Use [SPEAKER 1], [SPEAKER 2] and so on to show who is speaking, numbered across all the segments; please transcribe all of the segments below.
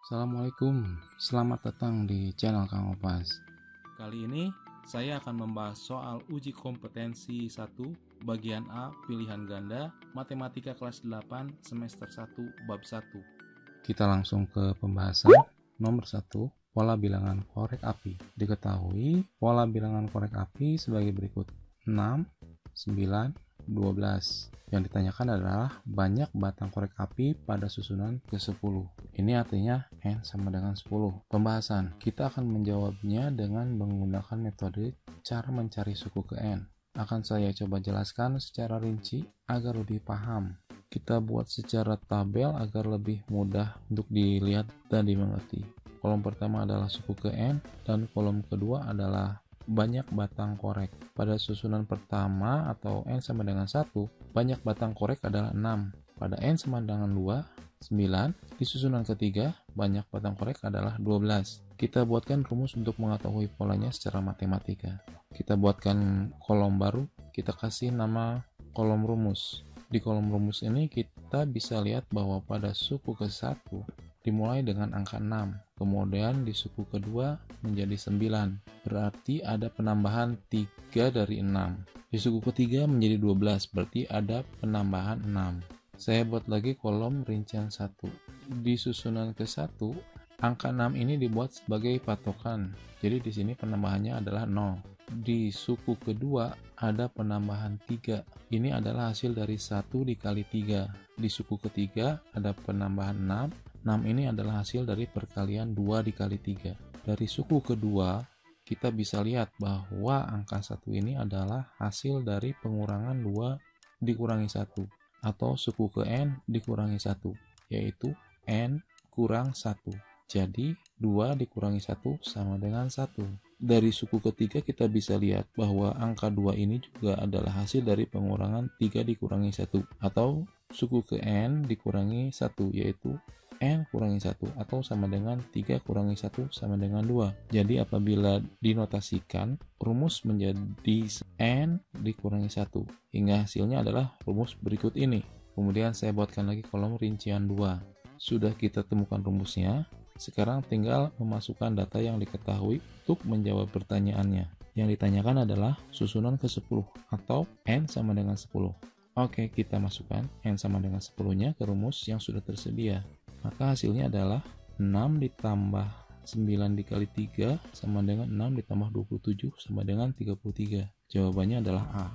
[SPEAKER 1] Assalamualaikum, selamat datang di channel Kang Opas. Kali ini saya akan membahas soal uji kompetensi 1 bagian A pilihan ganda Matematika kelas 8 semester 1 bab 1. Kita langsung ke pembahasan. Nomor 1, pola bilangan korek api. Diketahui pola bilangan korek api sebagai berikut: 6, 9, 12. Yang ditanyakan adalah banyak batang korek api pada susunan ke-10. Ini artinya N sama dengan 10. Pembahasan, kita akan menjawabnya dengan menggunakan metode cara mencari suku ke N. Akan saya coba jelaskan secara rinci agar lebih paham. Kita buat secara tabel agar lebih mudah untuk dilihat dan dimengerti. Kolom pertama adalah suku ke N dan kolom kedua adalah banyak batang korek. Pada susunan pertama atau N sama dengan 1, banyak batang korek adalah 6. Pada N sama dengan 2, 9. Di susunan ketiga, banyak batang korek adalah 12. Kita buatkan rumus untuk mengetahui polanya secara matematika. Kita buatkan kolom baru, kita kasih nama kolom rumus. Di kolom rumus ini kita bisa lihat bahwa pada suku ke-1 dimulai dengan angka 6, kemudian di suku kedua menjadi 9, berarti ada penambahan 3 dari 6. Di suku ketiga menjadi 12, berarti ada penambahan 6. Saya buat lagi kolom rincian 1. Di susunan ke-1, angka 6 ini dibuat sebagai patokan, jadi di sini penambahannya adalah 0. Di suku kedua ada penambahan 3. Ini adalah hasil dari 1 dikali 3. Di suku ketiga ada penambahan 6. 6 ini adalah hasil dari perkalian 2 dikali 3. Dari suku kedua, kita bisa lihat bahwa angka 1 ini adalah hasil dari pengurangan 2 dikurangi 1, atau suku ke N dikurangi 1, yaitu N kurang 1. Jadi, 2 dikurangi 1 sama dengan 1. Dari suku ketiga kita bisa lihat bahwa angka 2 ini juga adalah hasil dari pengurangan 3 dikurangi 1, atau suku ke N dikurangi 1, yaitu N kurangi 1, atau sama dengan 3 kurangi 1 sama dengan 2. Jadi apabila dinotasikan, rumus menjadi N dikurangi 1, hingga hasilnya adalah rumus berikut ini. Kemudian saya buatkan lagi kolom rincian 2. Sudah kita temukan rumusnya, sekarang tinggal memasukkan data yang diketahui untuk menjawab pertanyaannya. Yang ditanyakan adalah susunan ke-10 atau N sama dengan 10. Oke, kita masukkan N sama dengan 10-nya ke rumus yang sudah tersedia. Maka hasilnya adalah 6 ditambah 9 dikali 3 sama dengan 6 ditambah 27 sama dengan 33. Jawabannya adalah A.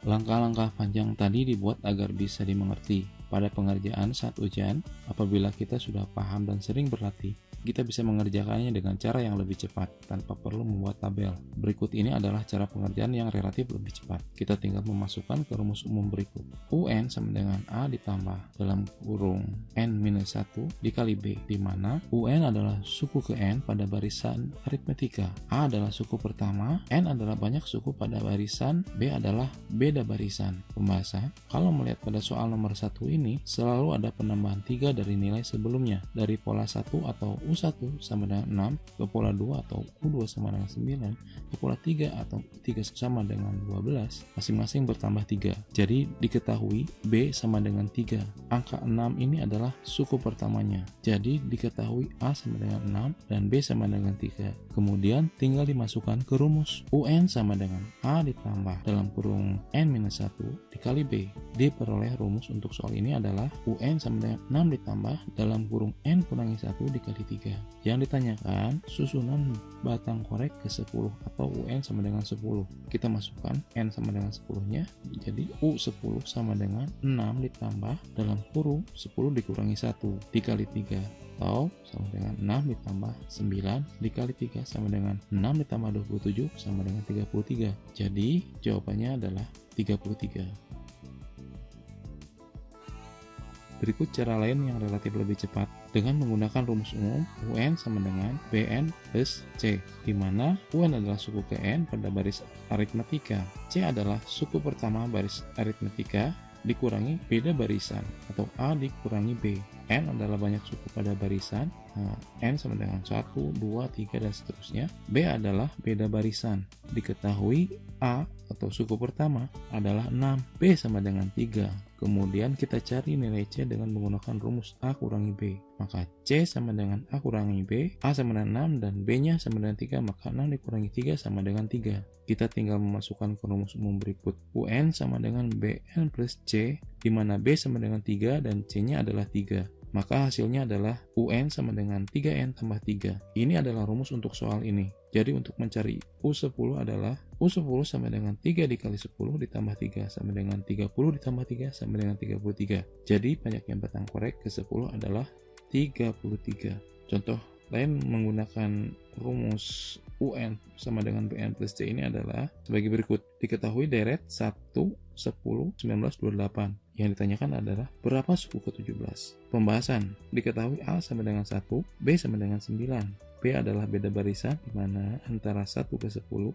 [SPEAKER 1] Langkah-langkah panjang tadi dibuat agar bisa dimengerti. Pada pengerjaan saat ujian, apabila kita sudah paham dan sering berlatih, kita bisa mengerjakannya dengan cara yang lebih cepat tanpa perlu membuat tabel. Berikut ini adalah cara pengerjaan yang relatif lebih cepat. Kita tinggal memasukkan ke rumus umum berikut. UN sama dengan A ditambah dalam kurung N-1 dikali B, di mana UN adalah suku ke N pada barisan aritmetika, A adalah suku pertama, N adalah banyak suku pada barisan, B adalah beda barisan. Pembahasan, kalau melihat pada soal nomor 1 ini, selalu ada penambahan 3 dari nilai sebelumnya, dari pola 1 atau U1 sama dengan 6 ke pola 2 atau U2 sama dengan 9 ke pola 3 atau U3 sama dengan 12, masing-masing bertambah 3. Jadi diketahui B sama dengan 3. Angka 6 ini adalah suku pertamanya. Jadi diketahui A sama dengan 6 dan B sama dengan 3. Kemudian tinggal dimasukkan ke rumus. UN sama dengan A ditambah dalam kurung N-1 dikali B. Diperoleh rumus untuk soal ini adalah UN sama dengan 6 ditambah dalam kurung N kurangi 1 dikali 3. Yang ditanyakan susunan batang korek ke-10 atau UN sama dengan 10. Kita masukkan N sama dengan 10-nya, jadi U10 sama dengan 6 ditambah dalam kurung 10 dikurangi 1 dikali 3, atau sama dengan 6 ditambah 9 dikali 3 sama dengan 6 ditambah 27 sama dengan 33. Jadi jawabannya adalah 33. Berikut cara lain yang relatif lebih cepat dengan menggunakan rumus umum UN sama dengan BN plus C, di mana UN adalah suku ke N pada baris aritmetika, C adalah suku pertama baris aritmetika dikurangi beda barisan atau A dikurangi B, N adalah banyak suku pada barisan. N sama dengan 1, 2, 3, dan seterusnya. B adalah beda barisan. Diketahui A atau suku pertama adalah 6. B sama dengan 3. Kemudian kita cari nilai C dengan menggunakan rumus A kurangi B. Maka C sama dengan A kurangi B, A sama dengan 6, dan B-nya sama dengan 3, maka 6 dikurangi 3 sama dengan 3. Kita tinggal memasukkan ke rumus umum berikut. UN sama dengan BN plus C, di mana B sama dengan 3 dan C-nya adalah 3. Maka hasilnya adalah UN sama dengan 3N tambah 3. Ini adalah rumus untuk soal ini. Jadi untuk mencari U10 adalah U10 sama dengan 3 dikali 10 ditambah 3 sama dengan 30 ditambah 3 sama dengan 33. Jadi banyak yang batang korek ke 10 adalah 33. Contoh lain menggunakan rumus UN sama dengan BN plus C ini adalah sebagai berikut. Diketahui deret 1, 10, 19, 28. Yang ditanyakan adalah berapa suku ke-17? Pembahasan. Diketahui A sama dengan 1, B sama dengan 9. B adalah beda barisan di mana antara 1 ke 10, 10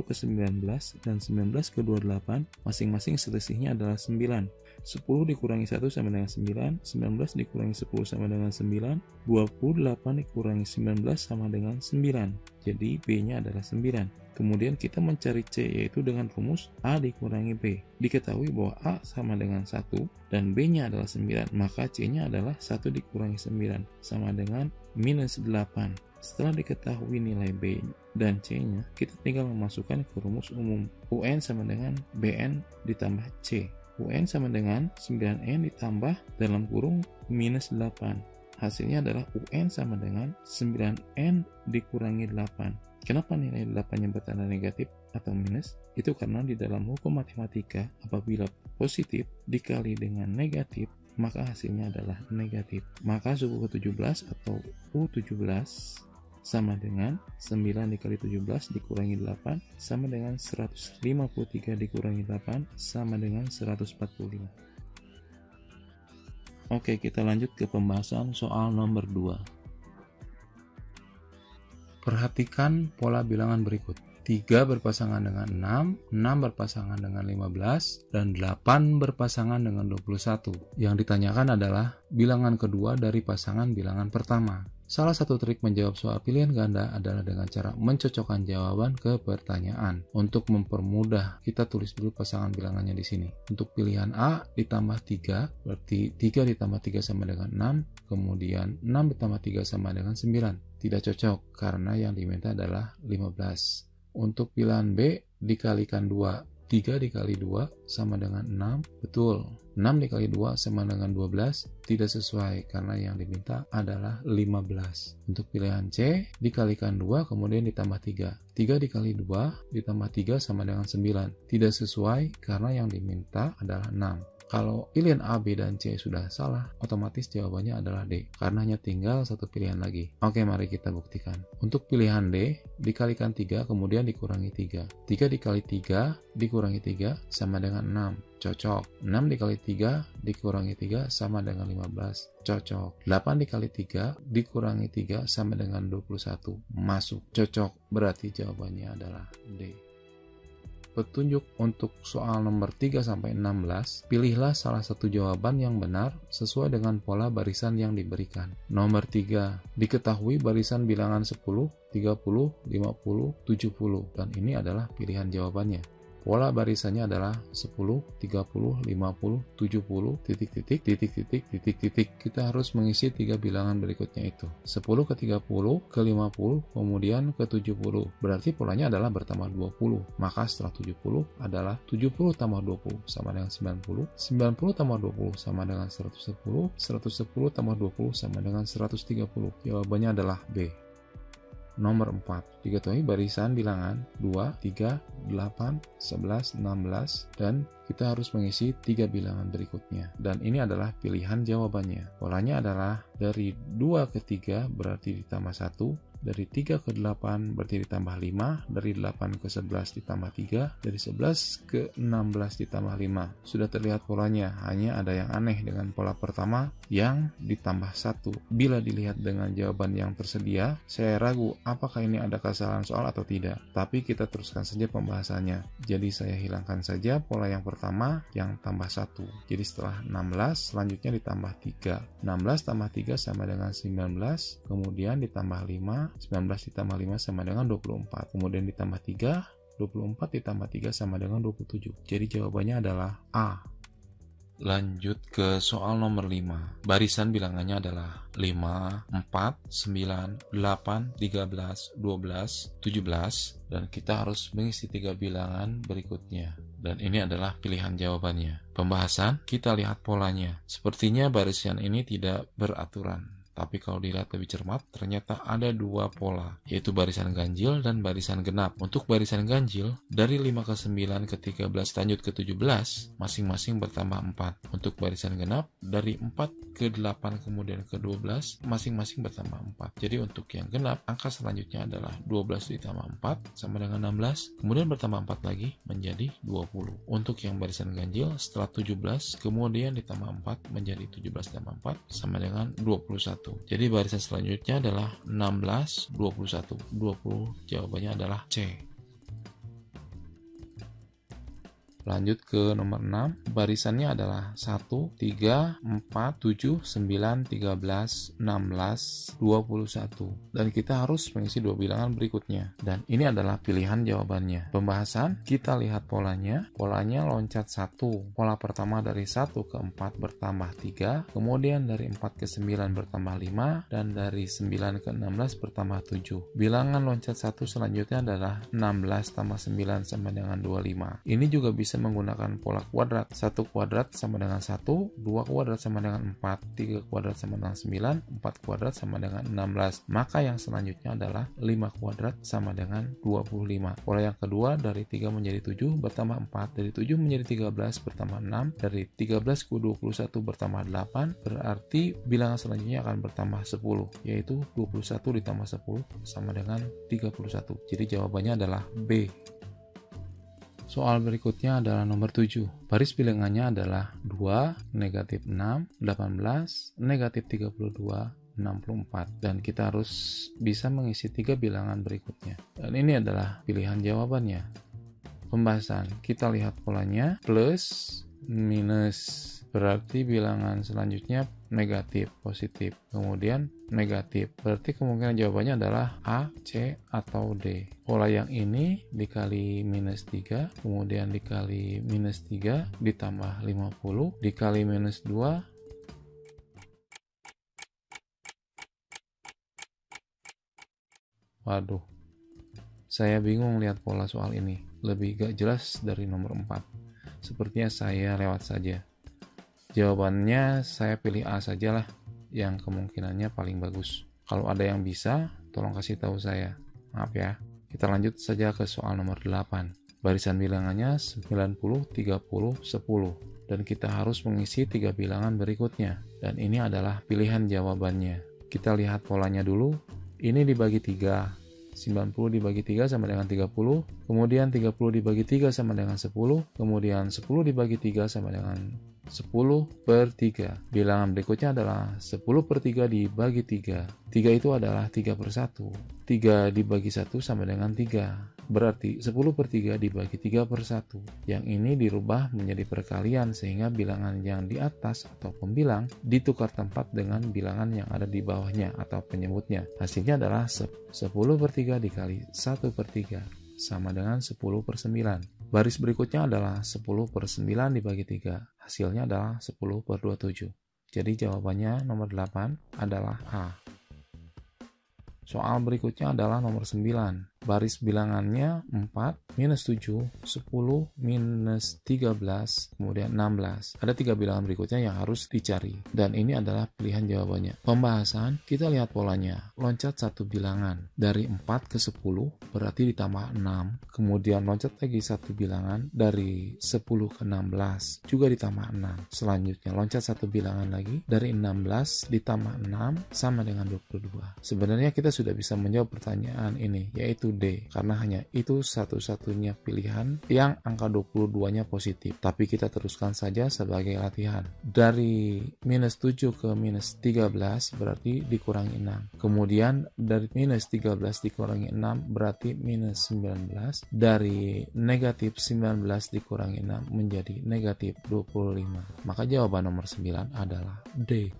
[SPEAKER 1] ke 19, dan 19 ke 28 masing-masing selisihnya adalah 9. 10 dikurangi 1 sama dengan 9, 19 dikurangi 10 sama dengan 9, 28 dikurangi 19 sama dengan 9. Jadi B-nya adalah 9. Kemudian kita mencari C yaitu dengan rumus A dikurangi B. Diketahui bahwa A sama dengan 1 dan B-nya adalah 9, maka C-nya adalah 1 dikurangi 9 sama dengan minus 8. Setelah diketahui nilai B dan C-nya, kita tinggal memasukkan ke rumus umum. UN sama dengan BN ditambah C. UN sama dengan 9N ditambah dalam kurung minus 8. Hasilnya adalah UN sama dengan 9N dikurangi 8. Kenapa nilai 8-nya bertanda negatif atau minus? Itu karena di dalam hukum matematika apabila positif dikali dengan negatif, maka hasilnya adalah negatif. Maka suku ke-17 atau U17 sama dengan 9 dikali 17 dikurangi 8 sama dengan 153 dikurangi 8 sama dengan 145. Oke, kita lanjut ke pembahasan soal nomor 2. Perhatikan pola bilangan berikut. 3 berpasangan dengan 6, 6 berpasangan dengan 15, dan 8 berpasangan dengan 21. Yang ditanyakan adalah bilangan kedua dari pasangan bilangan pertama. Salah satu trik menjawab soal pilihan ganda adalah dengan cara mencocokkan jawaban ke pertanyaan. Untuk mempermudah, kita tulis dulu pasangan bilangannya di sini. Untuk pilihan A ditambah 3, berarti 3 ditambah 3 sama dengan 6, kemudian 6 ditambah 3 sama dengan 9. Tidak cocok karena yang diminta adalah 15. Untuk pilihan B dikalikan 2. 3 dikali 2 sama dengan 6, betul. 6 dikali 2 sama dengan 12, tidak sesuai karena yang diminta adalah 15. Untuk pilihan C, dikalikan 2 kemudian ditambah 3. 3 dikali 2 ditambah 3 sama dengan 9, tidak sesuai karena yang diminta adalah 6. Kalau pilihan A, B, dan C sudah salah, otomatis jawabannya adalah D, karena hanya tinggal satu pilihan lagi. Oke, mari kita buktikan. Untuk pilihan D, dikalikan 3, kemudian dikurangi 3. 3 dikali 3, dikurangi 3, sama dengan 6. Cocok. 6 dikali 3, dikurangi 3, sama dengan 15. Cocok. 8 dikali 3, dikurangi 3, sama dengan 21. Masuk. Cocok. Berarti jawabannya adalah D. Petunjuk untuk soal nomor 3-16, pilihlah salah satu jawaban yang benar sesuai dengan pola barisan yang diberikan. Nomor 3, diketahui barisan bilangan 10, 30, 50, 70, dan ini adalah pilihan jawabannya. Pola barisannya adalah 10, 30, 50, 70, titik, titik, titik, titik, titik, titik. Kita harus mengisi 3 bilangan berikutnya itu. 10 ke 30, ke 50, kemudian ke 70. Berarti polanya adalah bertambah 20. Maka setelah 70 adalah 70 tambah 20 sama dengan 90. 90 tambah 20 sama dengan 110. 110 tambah 20 sama dengan 130. Jawabannya adalah B. Nomor 4, diketahui barisan bilangan 2, 3, 8, 11, 16, dan kita harus mengisi 3 bilangan berikutnya. Dan ini adalah pilihan jawabannya. Polanya adalah dari 2 ke 3 berarti ditambah 1, Dari 3 ke 8 berarti ditambah 5. Dari 8 ke 11 ditambah 3. Dari 11 ke 16 ditambah 5. Sudah terlihat polanya, hanya ada yang aneh dengan pola pertama yang ditambah 1. Bila dilihat dengan jawaban yang tersedia, saya ragu apakah ini ada kesalahan soal atau tidak. Tapi kita teruskan saja pembahasannya. Jadi saya hilangkan saja pola yang pertama yang tambah 1. Jadi setelah 16, selanjutnya ditambah 3. 16 tambah 3 sama dengan 19. Kemudian ditambah 5. 19 ditambah 5 sama dengan 24. Kemudian ditambah 3. 24 ditambah 3 sama dengan 27. Jadi jawabannya adalah A. Lanjut ke soal nomor 5. Barisan bilangannya adalah 5, 4, 9, 8, 13, 12, 17. Dan kita harus mengisi 3 bilangan berikutnya. Dan ini adalah pilihan jawabannya. Pembahasan, kita lihat polanya. Sepertinya barisan ini tidak beraturan. Tapi kalau dilihat lebih cermat, ternyata ada 2 pola, yaitu barisan ganjil dan barisan genap. Untuk barisan ganjil, dari 5 ke 9 ke 13 lanjut ke 17, masing-masing bertambah 4. Untuk barisan genap, dari 4 ke 8 kemudian ke 12, masing-masing bertambah 4. Jadi untuk yang genap, angka selanjutnya adalah 12 ditambah 4 sama dengan 16, kemudian bertambah 4 lagi menjadi 20. Untuk yang barisan ganjil, setelah 17, kemudian ditambah 4 menjadi 17 tambah 4 sama dengan 21. Jadi barisan selanjutnya adalah 16, 21. 20 jawabannya adalah C. Lanjut ke nomor 6. Barisannya adalah 1, 3, 4, 7, 9, 13, 16, 21. Dan kita harus mengisi 2 bilangan berikutnya. Dan ini adalah pilihan jawabannya. Pembahasan, kita lihat polanya. Polanya loncat 1. Pola pertama dari 1 ke 4 bertambah 3. Kemudian dari 4 ke 9 bertambah 5. Dan dari 9 ke 16 bertambah 7. Bilangan loncat 1 selanjutnya adalah 16 tambah 9 sama dengan 25. Ini juga bisa menggunakan pola kuadrat. 1 kuadrat sama dengan 1, 2 kuadrat sama dengan 4, 3 kuadrat sama dengan 9, 4 kuadrat sama dengan 16. Maka yang selanjutnya adalah 5 kuadrat sama dengan 25. Pola yang kedua, dari 3 menjadi 7 bertambah 4, dari 7 menjadi 13 bertambah 6, dari 13 ke 21 bertambah 8, berarti bilangan selanjutnya akan bertambah 10, yaitu 21 ditambah 10 sama dengan 31. Jadi jawabannya adalah B. Soal berikutnya adalah nomor 7. Baris bilangannya adalah 2, negatif 6, 18, negatif 32, 64. Dan kita harus bisa mengisi 3 bilangan berikutnya. Dan ini adalah pilihan jawabannya. Pembahasan, kita lihat polanya. Plus, minus. Berarti bilangan selanjutnya negatif, positif. Kemudian negatif. Berarti kemungkinan jawabannya adalah A, C, atau D. Pola yang ini dikali minus 3, kemudian dikali minus 3, ditambah 50, dikali minus 2, waduh, saya bingung lihat pola soal ini. Lebih gak jelas dari nomor 4. Sepertinya saya lewat saja. Jawabannya saya pilih A sajalah, yang kemungkinannya paling bagus. Kalau ada yang bisa, tolong kasih tahu saya. Maaf ya. Kita lanjut saja ke soal nomor 8. Barisan bilangannya 90, 30, 10. Dan kita harus mengisi 3 bilangan berikutnya. Dan ini adalah pilihan jawabannya. Kita lihat polanya dulu. Ini dibagi 3. 90 dibagi 3 sama dengan 30. Kemudian 30 dibagi 3 sama dengan 10. Kemudian 10 dibagi 3 sama dengan 10/3. Bilangan berikutnya adalah 10/3 dibagi 3. 3 itu adalah 3/1. 3 dibagi 1 sama dengan 3. Berarti 10/3 dibagi 3/1. Yang ini dirubah menjadi perkalian sehingga bilangan yang di atas atau pembilang ditukar tempat dengan bilangan yang ada di bawahnya atau penyebutnya. Hasilnya adalah 10/3 dikali 1/3 sama dengan 10/9. Baris berikutnya adalah 10/9 dibagi 3. Hasilnya adalah 10/27. Jadi jawabannya nomor 8 adalah A. Soal berikutnya adalah nomor 9. baris bilangannya 4, minus 7, 10, minus 13, kemudian 16. Ada 3 bilangan berikutnya yang harus dicari. Dan ini adalah pilihan jawabannya. Pembahasan, kita lihat polanya. Loncat satu bilangan. Dari 4 ke 10, berarti ditambah 6. Kemudian loncat lagi satu bilangan. Dari 10 ke 16, juga ditambah 6. Selanjutnya, loncat satu bilangan lagi. Dari 16 ditambah 6, sama dengan 22. Sebenarnya kita sudah bisa menjawab pertanyaan ini, yaitu D, karena hanya itu satu-satunya pilihan yang angka 22-nya positif. Tapi kita teruskan saja sebagai latihan. Dari minus 7 ke minus 13 berarti dikurangi 6. Kemudian dari minus 13 dikurangi 6 berarti minus 19. Dari negatif 19 dikurangi 6 menjadi negatif 25. Maka jawaban nomor 9 adalah D.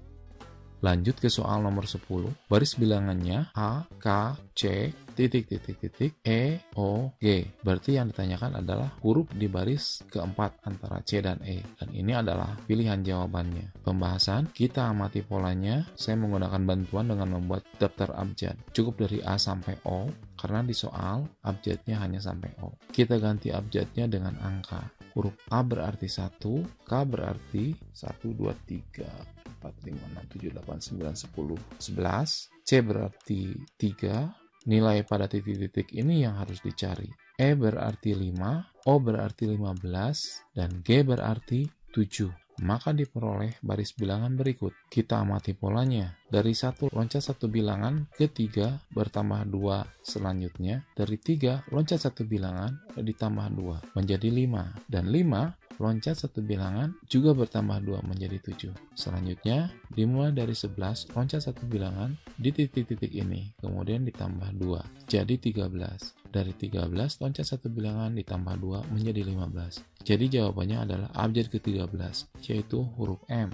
[SPEAKER 1] Lanjut ke soal nomor 10. Baris bilangannya A, K, C, titik, titik, titik, E, O, G. Berarti yang ditanyakan adalah huruf di baris keempat antara C dan E. Dan ini adalah pilihan jawabannya. Pembahasan, kita amati polanya. Saya menggunakan bantuan dengan membuat daftar abjad. Cukup dari A sampai O, karena di soal abjadnya hanya sampai O. Kita ganti abjadnya dengan angka. Huruf A berarti 1, K berarti 1, 2, 3, 4, 5, 6, 7, 8, 9, 10, 11. C berarti 3. Nilai pada titik-titik ini yang harus dicari. E berarti 5, O berarti 15, dan G berarti 7. Maka diperoleh baris bilangan berikut. Kita amati polanya. Dari 1 loncat satu bilangan ke 3 bertambah 2 selanjutnya. Dari 3 loncat satu bilangan ditambah 2 menjadi 5. Dan 5 loncat satu bilangan juga bertambah 2 menjadi 7. Selanjutnya dimulai dari 11 loncat satu bilangan di titik-titik ini. Kemudian ditambah 2 jadi 13. Dari 13 loncat satu bilangan ditambah 2 menjadi 15. Jadi jawabannya adalah abjad ke-13, yaitu huruf M.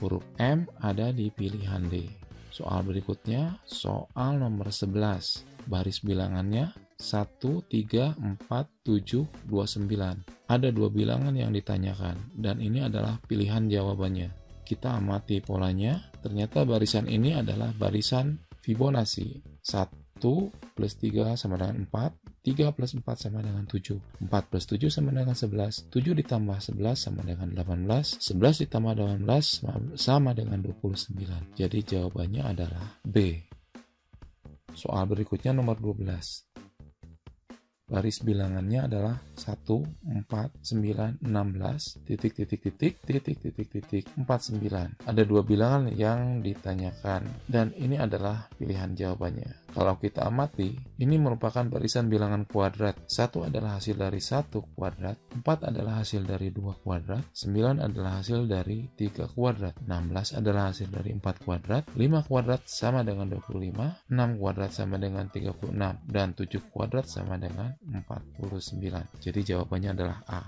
[SPEAKER 1] Huruf M ada di pilihan D. Soal berikutnya, soal nomor 11. Baris bilangannya 1, 3, 4, 7, 29. Ada 2 bilangan yang ditanyakan, dan ini adalah pilihan jawabannya. Kita amati polanya, ternyata barisan ini adalah barisan Fibonacci. 1 plus 3 sama dengan 4, 3 plus 4 sama dengan 7, 4 plus 7 sama dengan 11, 7 ditambah 11 sama dengan 18, 11 ditambah 18 sama dengan 29. Jadi jawabannya adalah B. Soal berikutnya nomor 12. Baris bilangannya adalah 1, 4, 9, 16, titik, titik, titik, titik, titik, titik, 49. Ada 2 bilangan yang ditanyakan, dan ini adalah pilihan jawabannya. Kalau kita amati, ini merupakan barisan bilangan kuadrat. 1 adalah hasil dari 1 kuadrat, 4 adalah hasil dari 2 kuadrat, 9 adalah hasil dari 3 kuadrat, 16 adalah hasil dari 4 kuadrat, 5 kuadrat sama dengan 25, 6 kuadrat sama dengan 36, dan 7 kuadrat sama dengan 49. Jadi jawabannya adalah A.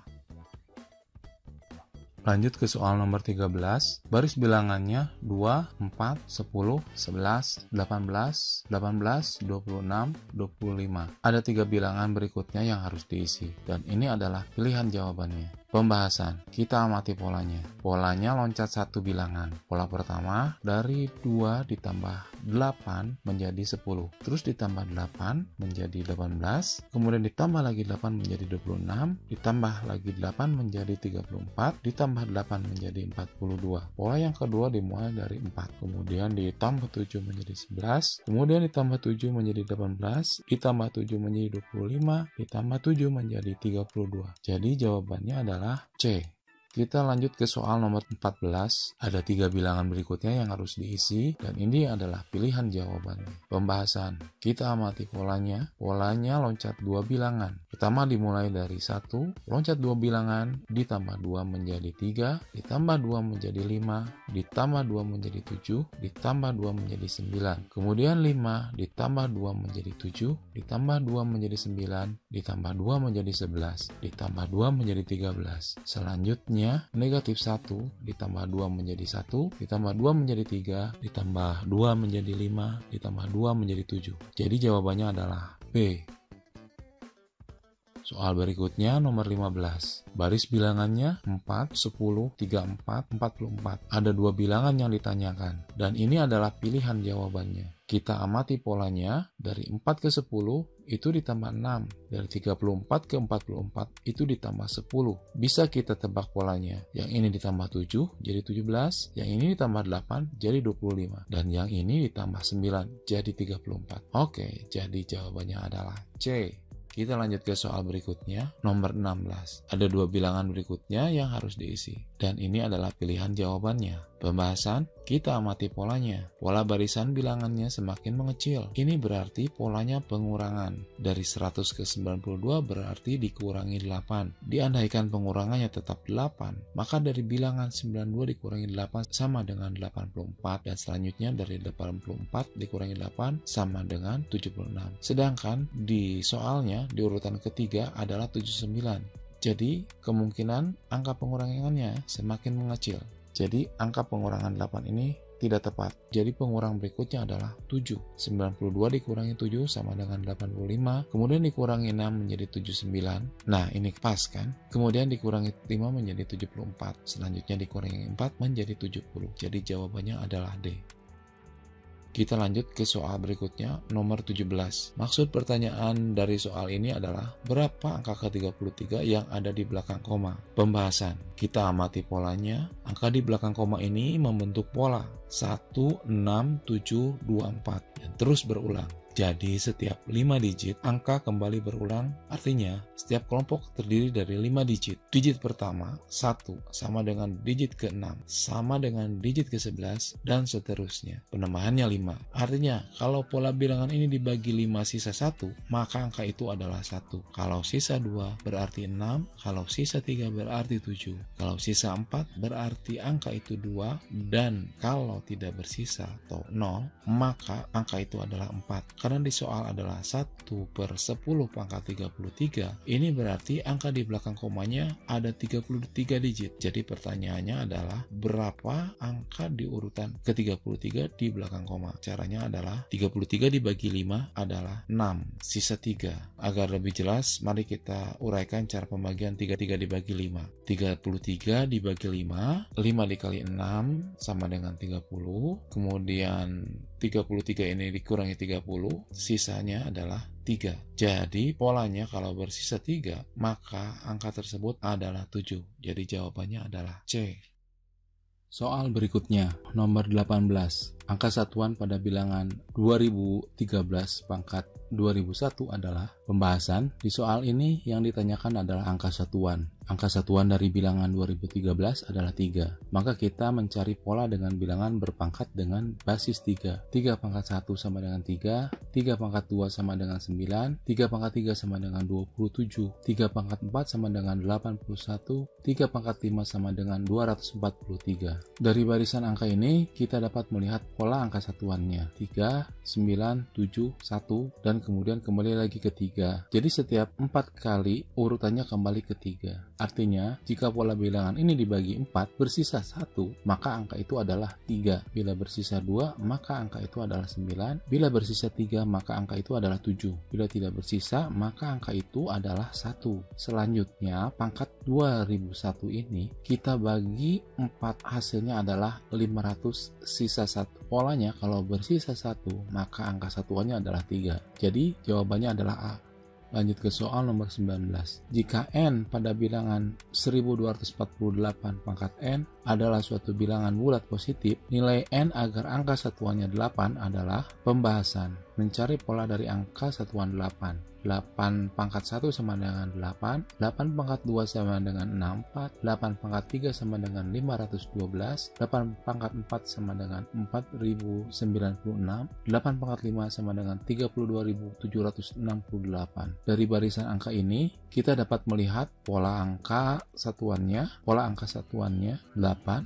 [SPEAKER 1] Lanjut ke soal nomor 13. Baris bilangannya 2, 4, 10, 11, 18, 18, 26, 25. Ada 3 bilangan berikutnya yang harus diisi, dan ini adalah pilihan jawabannya. Pembahasan, kita amati polanya. Polanya loncat satu bilangan. Pola pertama, dari 2 ditambah 8 menjadi 10. Terus ditambah 8 menjadi 18. Kemudian ditambah lagi 8 menjadi 26. Ditambah lagi 8 menjadi 34. Ditambah 8 menjadi 42. Pola yang kedua dimulai dari 4. Kemudian ditambah 7 menjadi 11. Kemudian ditambah 7 menjadi 18. Ditambah 7 menjadi 25. Ditambah 7 menjadi 32. Jadi jawabannya adalah C. Kita lanjut ke soal nomor 14. Ada 3 bilangan berikutnya yang harus diisi, dan ini adalah pilihan jawabannya. Pembahasan, kita amati polanya. Polanya loncat 2 bilangan. Pertama dimulai dari 1, loncat 2 bilangan, ditambah 2 menjadi 3, ditambah 2 menjadi 5, ditambah 2 menjadi 7, ditambah 2 menjadi 9. Kemudian 5 ditambah 2 menjadi 7, ditambah 2 menjadi 9, ditambah 2 menjadi 11, ditambah 2 menjadi 13. Selanjutnya negatif 1 ditambah 2 menjadi 1, ditambah 2 menjadi 3, ditambah 2 menjadi 5, ditambah 2 menjadi 7. Jadi jawabannya adalah B. Soal berikutnya nomor 15. Baris bilangannya 4, 10, 34, 44. Ada dua bilangan yang ditanyakan, dan ini adalah pilihan jawabannya. Kita amati polanya, dari 4 ke 10 itu ditambah 6, dari 34 ke 44 itu ditambah 10. Bisa kita tebak polanya, yang ini ditambah 7 jadi 17, yang ini ditambah 8 jadi 25, dan yang ini ditambah 9 jadi 34. Oke, jadi jawabannya adalah C. Kita lanjut ke soal berikutnya, nomor 16. Ada dua bilangan berikutnya yang harus diisi, dan ini adalah pilihan jawabannya. Pembahasan, kita amati polanya. Pola barisan bilangannya semakin mengecil. Ini berarti polanya pengurangan. Dari 100 ke 92 berarti dikurangi 8. Diandaikan pengurangannya tetap 8, maka dari bilangan 92 dikurangi 8 sama dengan 84, dan selanjutnya dari 84 dikurangi 8 sama dengan 76. Sedangkan di soalnya di urutan ketiga adalah 79. Jadi kemungkinan angka pengurangannya semakin mengecil. Jadi angka pengurangan 8 ini tidak tepat. Jadi pengurang berikutnya adalah 7. 92 dikurangi 7 sama dengan 85. Kemudian dikurangi 6 menjadi 79. Nah, ini pas kan? Kemudian dikurangi 5 menjadi 74. Selanjutnya dikurangi 4 menjadi 70. Jadi jawabannya adalah D. Kita lanjut ke soal berikutnya, nomor 17. Maksud pertanyaan dari soal ini adalah berapa angka ke-33 yang ada di belakang koma? Pembahasan. Kita amati polanya. Angka di belakang koma ini membentuk pola 1, 6, 7, 2, 4 dan terus berulang. Jadi setiap 5 digit angka kembali berulang, artinya setiap kelompok terdiri dari 5 digit. Digit pertama 1 sama dengan digit ke-6 sama dengan digit ke-11 dan seterusnya. Penambahannya 5. Artinya kalau pola bilangan ini dibagi 5 sisa 1, maka angka itu adalah 1. Kalau sisa 2 berarti 6, kalau sisa 3 berarti 7. Kalau sisa 4 berarti angka itu 2, dan kalau tidak bersisa atau 0, maka angka itu adalah 4. Karena di soal adalah 1 per 10 pangkat 33, ini berarti angka di belakang komanya ada 33 digit. Jadi pertanyaannya adalah berapa angka di urutan ke-33 di belakang koma? Caranya adalah 33 dibagi 5 adalah 6, sisa 3. Agar lebih jelas, mari kita uraikan cara pembagian 33 dibagi 5. 33 dibagi 5, 5 dikali 6 sama dengan 30, kemudian 33 ini dikurangi 30, sisanya adalah 3. Jadi polanya kalau bersisa 3, maka angka tersebut adalah 7. Jadi jawabannya adalah C. Soal berikutnya, nomor 18. Angka satuan pada bilangan 2013 pangkat 2001 adalah pembahasan. Di soal ini yang ditanyakan adalah angka satuan. Angka satuan dari bilangan 2013 adalah 3. Maka kita mencari pola dengan bilangan berpangkat dengan basis 3. 3 pangkat 1 sama dengan 3, 3 pangkat 2 sama dengan 9, 3 pangkat 3 sama dengan 27, 3 pangkat 4 sama dengan 81, 3 pangkat 5 sama dengan 243. Dari barisan angka ini kita dapat melihat pola angka satuannya 3, 9, 7, 1, dan kemudian kembali lagi ke 3. Jadi setiap 4 kali urutannya kembali ke 3. Artinya, jika pola bilangan ini dibagi 4, bersisa 1, maka angka itu adalah 3. Bila bersisa 2, maka angka itu adalah 9. Bila bersisa 3, maka angka itu adalah 7. Bila tidak bersisa, maka angka itu adalah 1. Selanjutnya, pangkat 2001 ini kita bagi 4, hasilnya adalah 500 sisa 1. Polanya kalau bersisa 1, maka angka satuannya adalah 3. Jadi, jawabannya adalah A. Lanjut ke soal nomor 19. Jika N pada bilangan 1248 pangkat N adalah suatu bilangan bulat positif, nilai N agar angka satuannya 8 adalah pembahasan. Mencari pola dari angka satuan 8. 8 pangkat 1 sama dengan 8, 8 pangkat 2 sama dengan 64, 8 pangkat 3 sama dengan 512, 8 pangkat 4 sama dengan 4096, 8 pangkat 5 sama dengan 32.768. Dari barisan angka ini, kita dapat melihat pola angka satuannya 8, 4,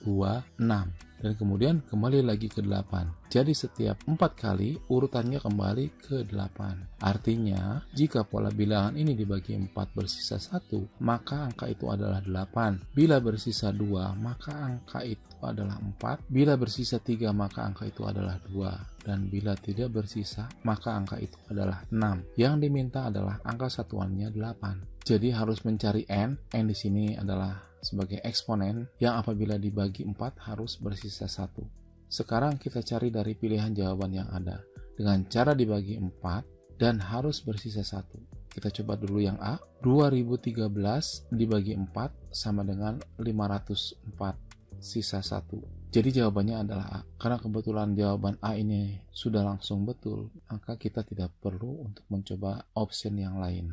[SPEAKER 1] 2, 6. Dan kemudian kembali lagi ke 8. Jadi setiap 4 kali urutannya kembali ke 8. Artinya, jika pola bilangan ini dibagi 4 bersisa 1, maka angka itu adalah 8. Bila bersisa 2, maka angka itu adalah 4. Bila bersisa 3 maka angka itu adalah 2. Dan bila tidak bersisa maka angka itu adalah 6. Yang diminta adalah angka satuannya 8. Jadi harus mencari n. N di sini adalah sebagai eksponen yang apabila dibagi 4 harus bersisa 1. Sekarang kita cari dari pilihan jawaban yang ada dengan cara dibagi 4 dan harus bersisa 1. Kita coba dulu yang A. 2013 dibagi 4 sama dengan 504, sisa 1. Jadi jawabannya adalah A. Karena kebetulan jawaban A ini sudah langsung betul, maka kita tidak perlu untuk mencoba option yang lain.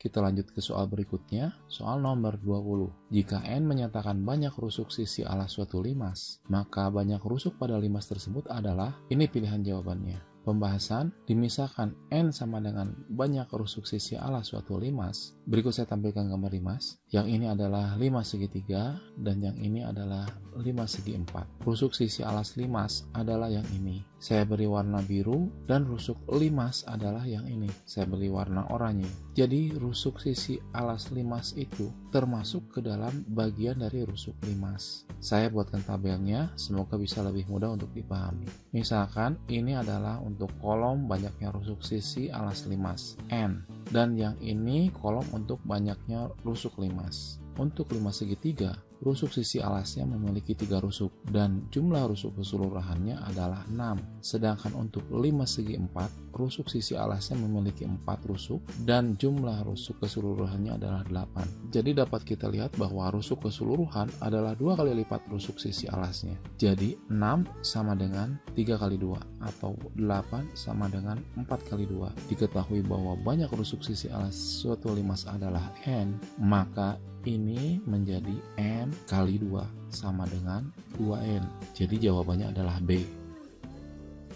[SPEAKER 1] Kita lanjut ke soal berikutnya, soal nomor 20. Jika N menyatakan banyak rusuk sisi alas suatu limas, maka banyak rusuk pada limas tersebut adalah, ini pilihan jawabannya. Pembahasan, dimisahkan N sama dengan banyak rusuk sisi alas suatu limas. Berikut saya tampilkan gambar limas. Yang ini adalah 5 segitiga dan yang ini adalah 5 segi 4. Rusuk sisi alas limas adalah yang ini. Saya beri warna biru dan rusuk limas adalah yang ini. Saya beri warna oranye. Jadi rusuk sisi alas limas itu termasuk ke dalam bagian dari rusuk limas. Saya buatkan tabelnya, semoga bisa lebih mudah untuk dipahami. Misalkan ini adalah untuk kolom banyaknya rusuk sisi alas limas N, dan yang ini kolom untuk banyaknya rusuk limas. Untuk limas segitiga, rusuk sisi alasnya memiliki 3 rusuk dan jumlah rusuk keseluruhannya adalah 6. Sedangkan untuk limas segi 4, rusuk sisi alasnya memiliki 4 rusuk dan jumlah rusuk keseluruhannya adalah 8. Jadi dapat kita lihat bahwa rusuk keseluruhan adalah 2 kali lipat rusuk sisi alasnya. Jadi 6 sama dengan 3 kali 2 atau 8 sama dengan 4 kali 2. Diketahui bahwa banyak rusuk sisi alas suatu limas adalah N, maka ini menjadi N kali 2 sama dengan 2N. Jadi jawabannya adalah B.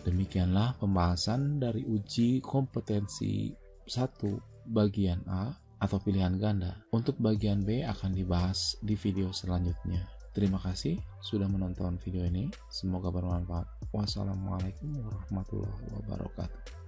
[SPEAKER 1] Demikianlah pembahasan dari uji kompetensi 1 bagian A atau pilihan ganda. Untuk bagian B akan dibahas di video selanjutnya. Terima kasih sudah menonton video ini. Semoga bermanfaat. Wassalamualaikum warahmatullahi wabarakatuh.